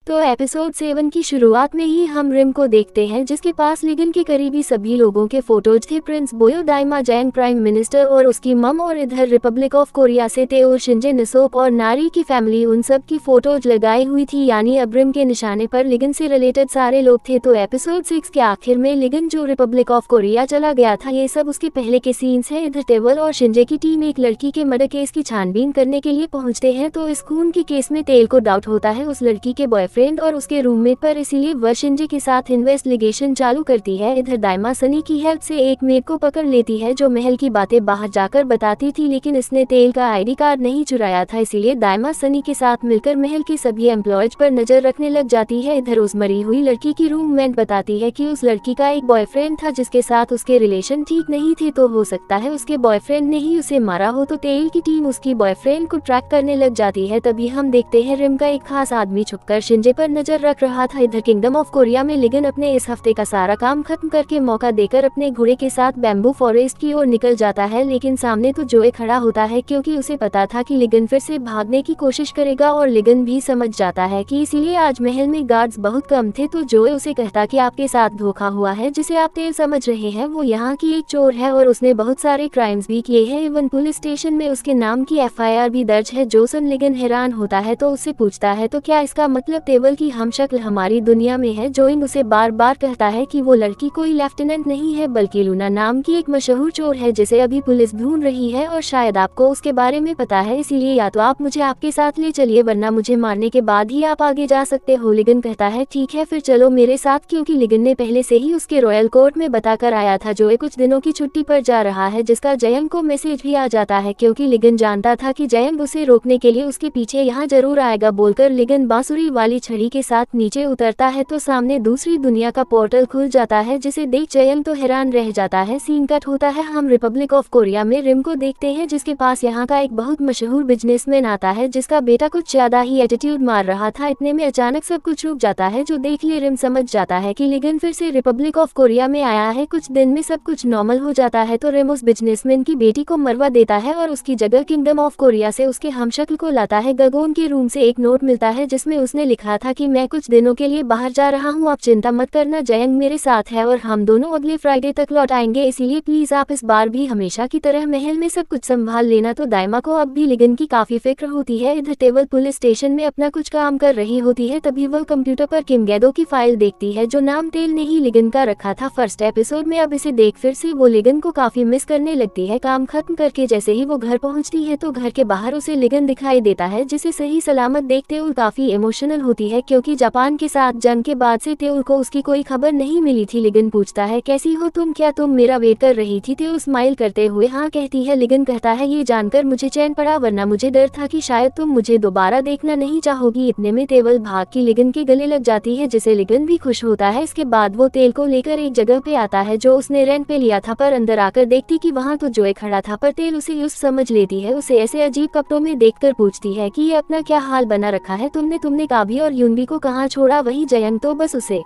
तो एपिसोड 7 की शुरुआत में ही हम रिम को देखते हैं जिसके पास लिगन के करीबी सभी लोगों के फोटोज थे। प्रिंस बोयो, दाइमा जैंग प्राइम मिनिस्टर और उसकी मम, और इधर रिपब्लिक ऑफ कोरिया से तेओ, शिंजे, निसोप और नारी की फैमिली, उन सब की फोटोज लगाई हुई थी। यानी अब रिम के निशाने पर लिगन से रिलेटेड सारे लोग थे। तो एपिसोड 6 के आखिर में लिगन जो रिपब्लिक ऑफ कोरिया चला गया था, ये सब उसके पहले के सीन्स हैं। इधर तेवल और शिंजे की टीम एक लड़की के मर्डर केस की छानबीन करने के लिए पहुंचते हैं। तो इस खून के केस में तेल को डाउट होता है उस लड़की के बॉयफ्रेंड और उसके रूममेट पर, इसीलिए वह शिंजे के साथ इन्वेस्टिगेशन चालू करती है। इधर दाइमा सनी की हेल्प से एक मेड को पकड़ लेती है जो महल की बातें बाहर जाकर बताती थी, लेकिन इसने तेल का आईडी कार्ड नहीं चुराया था, इसीलिए दाइमा सनी के साथ मिलकर महल के सभी एम्प्लॉयज पर नजर रखने लग जाती है। इधर उस मरी हुई लड़की की रूममेट बताती है कि उस लड़की का एक बॉयफ्रेंड था जिसके साथ उसके रिलेशन ठीक नहीं थे, तो हो सकता है उसके बॉयफ्रेंड ने ही उसे मारा हो। तो तेल की टीम उसकी बॉयफ्रेंड को ट्रैक करने लग जाती है। तभी हम देखते हैं रिम का एक खास आदमी छुपकर शिंजे पर नजर रख रहा था। इधर किंगडम ऑफ कोरिया में लिगन अपने इस हफ्ते का सारा काम खत्म करके मौका देकर अपने घोड़े के साथ बैम्बू फॉरेस्ट की ओर निकल जाता है, लेकिन सामने तो जोए खड़ा होता है क्योंकि उसे पता था कि लिगन फिर से भागने की कोशिश करेगा और लिगन भी समझ जाता है कि इसीलिए आज महल में गार्ड्स बहुत कम थे। तो जोए उसे कहता कि आपके साथ धोखा हुआ है, जिसे आप तेल समझ रहे हैं वो यहाँ की एक चोर है और उसने बहुत सारे क्राइम्स भी किए हैं। इवन पुलिस स्टेशन में उसके नाम की FIR भी दर्ज है। जो सुन लिगन हैरान होता है तो उससे पूछता है तो क्या इसका मतलब तेवल की हम शक्ल हमारी दुनिया में है। जोइंग उसे बार बार कहता है कि वो लड़की कोई लेफ्टिनेंट नहीं है बल्कि लूना नाम की एक मशहूर चोर है जिसे अभी पुलिस ढूंढ रही है और शायद आपको उसके बारे में पता है, इसीलिए या तो आप मुझे आपके साथ ले चलिए वरना मुझे मारने के बाद ही आप आगे जा सकते हो। लिगन कहता है ठीक है फिर चलो मेरे साथ, क्योंकि लिगन ने पहले से ही उसके रॉयल कोर्ट में बताकर आया था जोए कुछ दिनों की छुट्टी पर जा रहा है, जिसका जयंग को मैसेज भी आ जाता है क्योंकि लिगन जानता था कि जयंग उसे रोकने के लिए उसके पीछे यहाँ जरूर आएगा। बोलकर लिगन बांसुरी वाली छड़ी के साथ नीचे उतरता है तो सामने दूसरी दुनिया का पोर्टल खुल जाता है, जिसे देख जयंग तो हैरान रह जाता है। सीन कट होता है, हम रिपब्लिक ऑफ कोरिया में रिम को देखते हैं जिसके पास यहाँ का एक बहुत मशहूर बिजनेसमैन आता है जिसका बेटा कुछ ज्यादा ही एटीट्यूड मार रहा था। इतने में अचानक सब कुछ रुक जाता है, जो देख ले रिम समझ जाता है कि लिगन फिर से रिपब्लिक ऑफ कोरिया में आया है। कुछ दिन में सब कुछ नॉर्मल हो जाता है तो रिम उस बिजनेसमैन की बेटी को मरवा देता है और उसकी जगह किंगडम ऑफ कोरिया से उसके हमशक्ल को लाता है। गगोन के रूम से एक नोट मिलता है जिसमें उसने लिखा था कि मैं कुछ दिनों के लिए बाहर जा रहा हूँ, आप चिंता मत करना, जयंग मेरे साथ है और हम दोनों अगले फ्राइडे तक लौट आएंगे, इसीलिए प्लीज आप इस बार भी हमेशा की तरह महल में सब कुछ संभाल लेना। तो दाइमा को अब भी लिगन की काफी फिक्र होती है। इधर तेवल पुलिस स्टेशन में अपना कुछ काम कर रही होती है, तभी वह कंप्यूटर पर किम गैदो की फाइल देखती है जो नाम तेल ने ही लिगन का रखा था फर्स्ट एपिसोड में। अब इसे देख फिर से वो लिगन को काफी मिस करने लगती है। काम खत्म करके जैसे ही वो घर पहुंचती है तो घर के बाहर उसे लिगन दिखाई देता है, जिसे सही सलामत देखते हुए काफी इमोशनल होती है क्योंकि जापान के साथ जंग के बाद से तेउल को उसकी कोई खबर नहीं मिली थी। लिगन पूछता है कैसी हो तुम, क्या तुम मेरा वेट कर रही थी। तेउल स्माइल करते हुए हाँ कहती है। लिगन कहता है ये जानकर मुझे चैन पड़ा, वरना मुझे डर था कि शायद तुम मुझे दोबारा देखना नहीं चाहोगी। इतने में तेवल भाग की लिगन के गले लग जाती है जिसे लिगन भी खुश होता है। इसके बाद वो तेल को लेकर एक जगह पे आता है जो उसने रेंट पे लिया था, पर अंदर आकर देखती कि वहाँ तो जोए खड़ा था, पर तेल उसे यूज समझ लेती है। उसे ऐसे अजीब कपड़ों में देखकर पूछती है कि ये अपना क्या हाल बना रखा है तुमने काभी और युनबी को कहाँ छोड़ा। वही जयंग तो बस उसे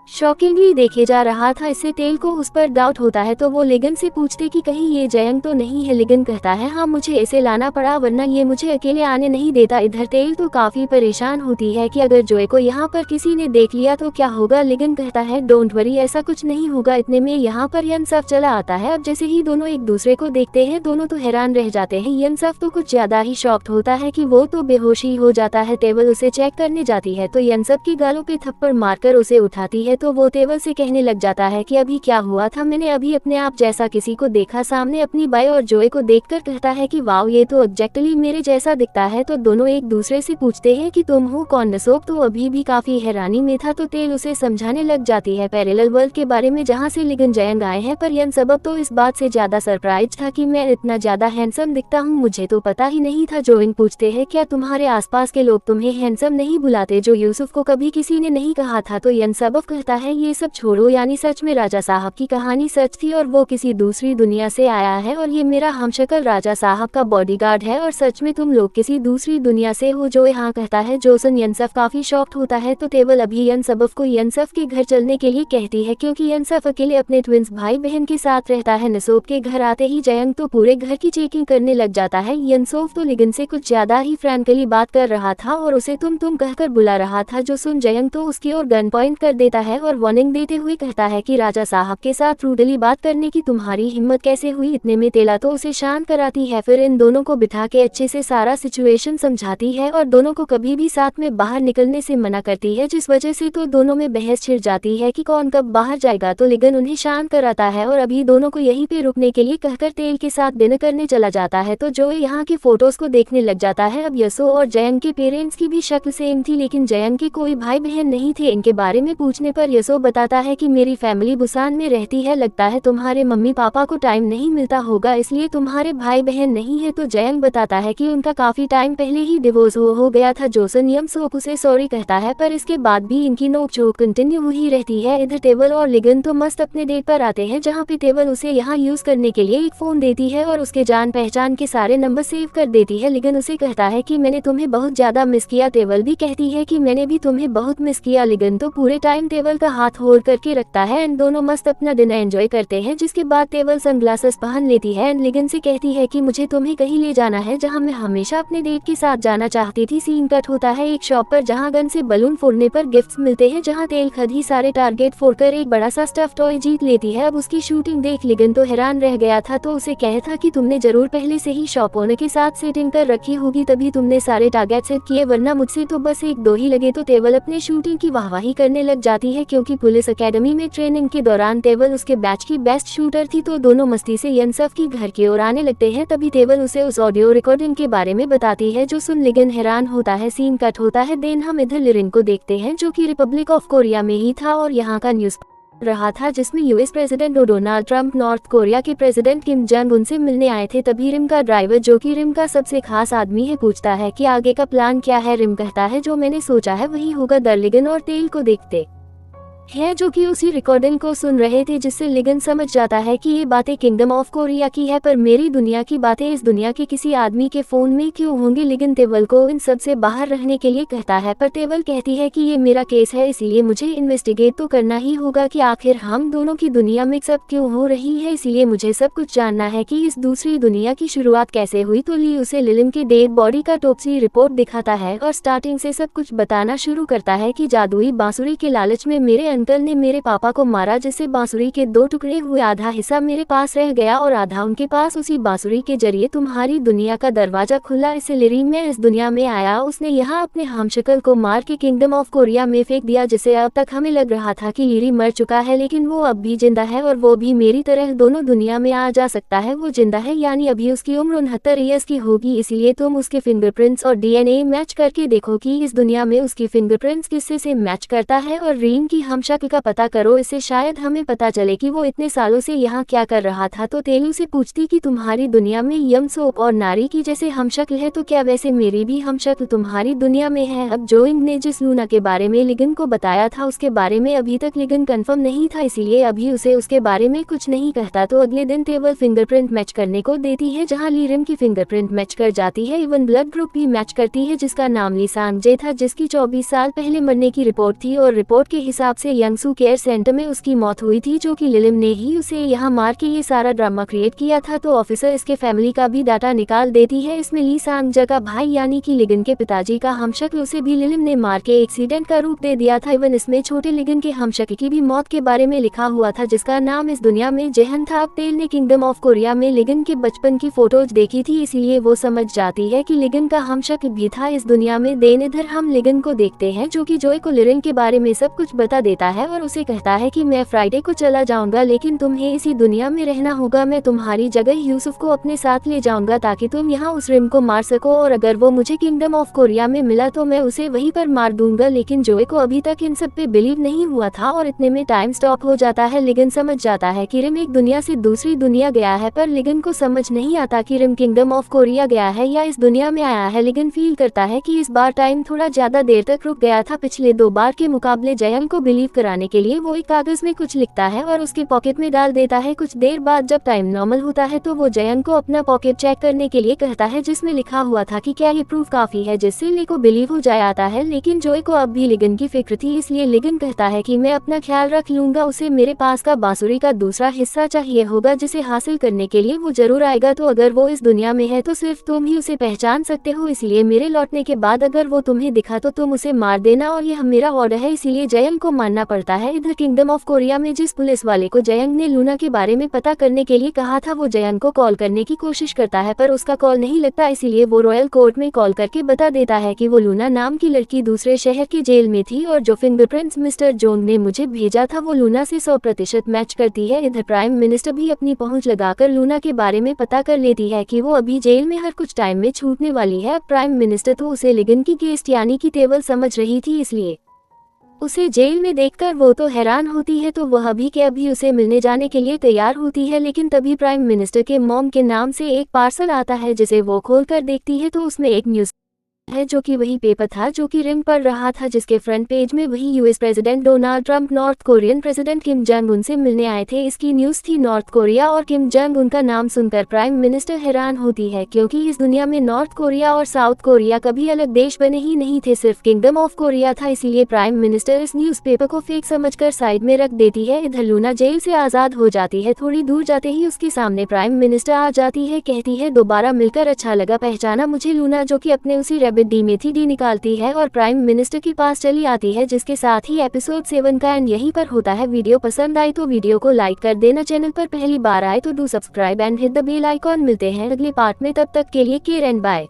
शॉकिंगली देखे जा रहा था, इससे तेल को उस पर डाउट होता है तो वो लिगन से पूछते कि कहीं ये जयंग तो नहीं है। लिगन कहता है हाँ मुझे ऐसे लाना पड़ा वरना ये मुझे अकेले आने नहीं देता। इधर तेल तो काफी परेशान होती है कि अगर जोए को यहाँ पर किसी ने देख लिया तो क्या होगा। लिगन कहता है डोंट वरी ऐसा कुछ नहीं होगा। इतने में यहाँ पर यनसफ चला आता है। अब जैसे ही दोनों एक दूसरे को देखते हैं दोनों तो हैरान रह जाते हैं। यनसफ तो कुछ ज्यादा ही शॉक्ड होता है कि वो तो बेहोश ही हो जाता है। तेवल उसे चेक करने जाती है तो यनसफ की गालों पे थप्पड़ मारकर उसे उठाती है तो वो तेवल से कहने लग जाता है कि अभी क्या हुआ था, मैंने अभी अपने आप जैसा किसी को देखा सामने अपनी बाई, और जोए को देखकर कहता है कि वाओ ये तो एग्जैक्टली मेरे जैसा दिखता है। तो दोनों एक दूसरे से पूछते हैं कि तुम हो कौन। नसोक तो अभी भी काफी हैरानी में था तो तेल उसे समझाने लग जाती है पैरेलल वर्ल्ड के बारे में जहाँ से लिगन जयंग आए हैं, पर यन सबब तो इस बात से ज्यादा सरप्राइज था कि मैं इतना ज्यादा हैंडसम दिखता हूँ, मुझे तो पता ही नहीं था। जोइंग पूछते हैं क्या तुम्हारे आसपास के लोग तुम्हें हैंडसम नहीं बुलाते, जो यूसुफ को कभी किसी ने नहीं कहा था। तो यन सबब कहता कहता है ये सब छोड़ो, यानी सच में राजा साहब की कहानी सच थी और वो किसी दूसरी दुनिया से आया है और ये मेरा हमशक्ल राजा साहब का बॉडीगार्ड है और सच में तुम लोग किसी दूसरी दुनिया से हो। जो यहाँ कहता है जो सुन यनसफ काफी शॉक्ड होता है तो टेबल अभी यनसफ को यनसफ के घर चलने के लिए कहती है क्योंकि यनसफ अकेले अपने ट्विंस भाई बहन के साथ रहता है। नसोफ के घर आते ही जयंग तो पूरे घर की चेकिंग करने लग जाता है। यनसोफ तो लिगन से कुछ ज्यादा ही फ्रैंकली बात कर रहा था और उसे तुम कहकर बुला रहा था। जो सुन जयंग तो उसकी ओर गन पॉइंट कर देता है और वार्निंग देते हुए कहता है कि राजा साहब के साथ रूडली बात करने की तुम्हारी हिम्मत कैसे हुई। इतने में तेला तो उसे शांत कराती है, फिर इन दोनों को बिठा के अच्छे से सारा सिचुएशन समझाती है और दोनों को कभी भी साथ में बाहर निकलने से मना करती है, जिस वजह से तो दोनों में बहस छिड़ जाती है कि कौन कब बाहर जाएगा। तो लिगन उन्हें शांत कराता है और अभी दोनों को यहीं पे रुकने के लिए कहकर तेल के साथ डिनर करने चला जाता है। तो जो यहाँ की फोटोज को देखने लग जाता है। अब यसो और जयंग के पेरेंट्स की भी शक्ल सेम थी, लेकिन जयंग के कोई भाई बहन नहीं थे। इनके बारे में पूछने पर यसो बताता है कि मेरी फैमिली बुसान में रहती है, लगता है तुम्हारे मम्मी पापा को टाइम नहीं मिलता होगा इसलिए तुम्हारे भाई बहन नहीं है। तो जयंग बताता है कि उनका काफी टाइम पहले ही डिवोर्स हो गया था। जोसन यमसोक उसे सॉरी कहता है पर इसके बाद भी इनकी नोकझोंक कंटिन्यू हुई रहती है। इधर टेबल और लिगन तो मस्त अपने डेट पर आते हैं, जहाँ पे टेबल उसे यहाँ यूज करने के लिए एक फोन देती है और उसके जान पहचान के सारे नंबर सेव कर देती है। लिगन उसे कहता है कि मैंने तुम्हें बहुत ज्यादा मिस किया। टेबल भी कहती है कि मैंने भी तुम्हें बहुत मिस किया। लिगन तो पूरे टाइम टेबल का हाथ होल्ड करके रखता है एंड दोनों मस्त अपना डिनर एंजॉय करते हैं, जिसके बाद टेबल सनग्लासेस पहन लेती है एंड लिगन से कहती है कि मुझे तुम्हें कहीं ले जाना है जहाँ मैं हमेशा अपने डेट के साथ जाना चाहती थी। सीन कट होता है एक शॉप पर जहाँ गन से बलून फोड़ने पर गिफ्ट्स मिलते हैं, जहाँ तेल खद ही सारे टारगेट फोड़कर एक बड़ा सा स्टफ टॉय जीत लेती है। अब उसकी शूटिंग देख लिगन तो हैरान रह गया था, तो उसे कहा था कि तुमने जरूर पहले से ही शॉप ओनर के साथ सेटिंग कर रखी होगी, तभी तुमने सारे टारगेट सेट किए, वरना मुझसे तो बस एक दो ही लगे। तो टेबल अपने शूटिंग की वाहवाही करने लग जाती है क्योंकि पुलिस एकेडमी में ट्रेनिंग के दौरान टेबल उसके बैच की बेस्ट शूटर थी। तो दोनों मस्ती से यनसफ की घर की ओर आने लगते हैं, तभी टेबल उसे उस ऑडियो रिकॉर्डिंग के बारे में बताती है। जो सुन लिगन हैरान होता है। सीन कट होता है देन हम इधर लिरिन को देखते हैं जो कि रिपब्लिक ऑफ कोरिया में ही था और यहाँ का न्यूज़ रहा था, जिसमें US president Donald Trump north Korea के प्रेसिडेंट किम जोंग उन से मिलने आए थे। तभी रिम का ड्राइवर जो कि रिम का सबसे खास आदमी है पूछता है कि आगे का प्लान क्या है। रिम कहता है जो मैंने सोचा है वही होगा। लिगन और तेल को देखते है जो कि उसी रिकॉर्डिंग को सुन रहे थे, जिससे लिगन समझ जाता है कि ये बातें किंगडम ऑफ कोरिया की है, पर मेरी दुनिया की बातें इस दुनिया के किसी आदमी के फोन में क्यों होंगी। लिगन टेबल को इन सब से बाहर रहने के लिए कहता है, पर टेबल कहती है कि ये मेरा केस है इसीलिए मुझे इन्वेस्टिगेट तो करना ही होगा कि आखिर हम दोनों की दुनिया में सब क्यों हो रही है, इसलिए मुझे सब कुछ जानना है कि इस दूसरी दुनिया की शुरुआत कैसे हुई। तो ली उसे लिलिम के डेड बॉडी का टॉपसी रिपोर्ट दिखाता है और स्टार्टिंग से सब कुछ बताना शुरू करता है कि जादुई बांसुरी के लालच में मेरे अंकल ने मेरे पापा को मारा, जिससे बांसुरी के दो टुकड़े हुए, आधा हिस्सा मेरे पास रह गया और आधा उनके पास। उसी बांसुरी के जरिए तुम्हारी दुनिया का दरवाजा खुला, इससे लिरी में इस दुनिया में आया। उसने यहाँ अपने हमशक्ल को मार के किंगडम ऑफ कोरिया में फेंक दिया, जिससे अब तक हमें लग रहा था कि लिरी मर चुका है, लेकिन वो अब भी जिंदा है और वो भी मेरी तरह दोनों दुनिया में आ जा सकता है। वो जिंदा है यानी अभी उसकी उम्र 69 ईयर्स की होगी, इसीलिए तुम उसके फिंगरप्रिंट्स और डीएनए मैच करके देखो कि इस दुनिया में उसकी फिंगरप्रिंट्स किससे से मैच करता है और रीम की हमशक्ल का पता करो, इससे शायद हमें पता चले कि वो इतने सालों से यहाँ क्या कर रहा था। तो तेलू से पूछती कि तुम्हारी दुनिया में यमसोक और नारी की जैसे हमशक्ल है, तो क्या वैसे मेरी भी हमशक्ल तुम्हारी दुनिया में है। अब जोइंग ने जिस लूना के बारे में लिगन को बताया था उसके बारे में अभी तक लिगन कंफर्म नहीं था, इसीलिए अभी उसे उसके बारे में कुछ नहीं कहता। तो अगले दिन टेबल फिंगरप्रिंट मैच करने को देती है, जहाँ लीरिम की फिंगरप्रिंट मैच कर जाती है, इवन ब्लड ग्रुप भी मैच करती है, जिसका नाम ली सांगजे था, जिसकी 24 साल पहले मरने की रिपोर्ट थी और रिपोर्ट के हिसाब से यंगसू केयर सेंटर में उसकी मौत हुई थी, जो कि लिलिम ने ही उसे यहाँ मार के ये सारा ड्रामा क्रिएट किया था। तो ऑफिसर इसके फैमिली का भी डाटा निकाल देती है। इसमें ली सांगजा का भाई यानी कि लिगन के पिताजी का हमशक्ल, उसे भी लिलिम ने मार के एक्सीडेंट का रूप दे दिया था। इवन इसमें छोटे लिगन के हमशक्ल की भी मौत के बारे में लिखा हुआ था, जिसका नाम इस दुनिया में जेहन था। अब तेल ने किंगडम ऑफ कोरिया में लिगन के बचपन की फोटोज देखी थी, इसलिए वो समझ जाती है कि लिगन का हमशक्ल भी था इस दुनिया में। देन इधर हम लिगन को देखते हैं जो कि जोय को लिरिन के बारे में सब कुछ बता देता है और उसे कहता है कि मैं फ्राइडे को चला जाऊंगा, लेकिन तुम्हें इसी दुनिया में रहना होगा। मैं तुम्हारी जगह यूसुफ को अपने साथ ले जाऊंगा ताकि तुम यहाँ उस रिम को मार सको, और अगर वो मुझे किंगडम ऑफ कोरिया में मिला तो मैं उसे वहीं पर मार दूंगा। लेकिन जोय को अभी तक इन सब पे बिलीव नहीं हुआ था और इतने में टाइम स्टॉप हो जाता है। लिगन समझ जाता है कि रिम एक दुनिया से दूसरी दुनिया गया है, पर लिगन को समझ नहीं आता कि रिम किंगडम ऑफ कोरिया गया है या इस दुनिया में आया है। लिगन फील करता है कि इस बार टाइम थोड़ा ज्यादा देर तक रुक गया था। पिछले 2 बार के मुकाबले जयंग को बिलीव कराने के लिए वो एक कागज में कुछ लिखता है और उसके पॉकेट में डाल देता है। कुछ देर बाद जब टाइम नॉर्मल होता है तो वो जयंत को अपना पॉकेट चेक करने के लिए कहता है, जिसमें लिखा हुआ था कि क्या ये प्रूफ काफी है जिससे ले को बिलीव हो जाए आता है। लेकिन जोए को अब भी लिगन की फिक्र थी, इसलिए लिगन कहता है कि मैं अपना ख्याल रख लूंगा, उसे मेरे पास का बांसुरी का दूसरा हिस्सा चाहिए होगा जिसे हासिल करने के लिए वो जरूर आएगा। तो अगर वो इस दुनिया में है तो सिर्फ तुम ही उसे पहचान सकते हो, इसलिए मेरे लौटने के बाद अगर वो तुम्हें दिखा तो तुम उसे मार देना और यह मेरा ऑर्डर है। इसीलिए जयंत को मानना पड़ता है। इधर किंगडम ऑफ कोरिया में जिस पुलिस वाले को जयंत ने लूना के बारे में पता करने के लिए कहा था वो जयंत को कॉल करने की कोशिश करता है पर उसका कॉल नहीं लगता, इसीलिए वो रॉयल कोर्ट में कॉल करके बता देता है कि वो लूना नाम की लड़की दूसरे शहर की जेल में थी और जो फिंगरप्रिंट्स मिस्टर जोंग ने मुझे भेजा था वो लूना से 100% मैच करती है। इधर प्राइम मिनिस्टर भी अपनी पहुंच लगाकर लूना के बारे में पता कर लेती है कि वो अभी जेल में हर कुछ टाइम में छूटने वाली है। प्राइम मिनिस्टर तो उसे लिगन की गेस्ट यानी कि टेबल समझ रही थी, इसलिए उसे जेल में देखकर वो तो हैरान होती है, तो वह अभी के अभी उसे मिलने जाने के लिए तैयार होती है। लेकिन तभी प्राइम मिनिस्टर के मॉम के नाम से एक पार्सल आता है जिसे वो खोलकर देखती है तो उसमें एक न्यूज़ है जो कि वही पेपर था जो कि रिम पढ़ रहा था, जिसके फ्रंट पेज में वही US president Donald Trump north Korean president Kim Jong Un से मिलने आए थे। इसकी न्यूज़ थी नॉर्थ कोरिया और किम जोंग उन का नाम सुनकर प्राइम मिनिस्टर हैरान होती है, क्योंकि इस दुनिया में नॉर्थ कोरिया और साउथ कोरिया कभी अलग देश बने ही नहीं थे, सिर्फ किंगडम ऑफ कोरिया था। इसीलिए प्राइम मिनिस्टर इस न्यूज़पेपर को फेक समझकर साइड में रख देती है। इधर लूना जेल से आज़ाद हो जाती है। थोड़ी दूर जाते ही उसके सामने प्राइम मिनिस्टर आ जाती है, कहती है दोबारा मिलकर अच्छा लगा, पहचाना मुझे? लूना जो कि अपने उसी रैबिट डी में थी डी निकालती है और प्राइम मिनिस्टर के पास चली आती है, जिसके साथ ही एपिसोड 7 का एंड यहीं पर होता है। वीडियो पसंद आई तो वीडियो को लाइक कर देना, चैनल पर पहली बार आए तो do subscribe and hit the bell icon. मिलते हैं अगले पार्ट में, तब तक के लिए केयर एंड बाय।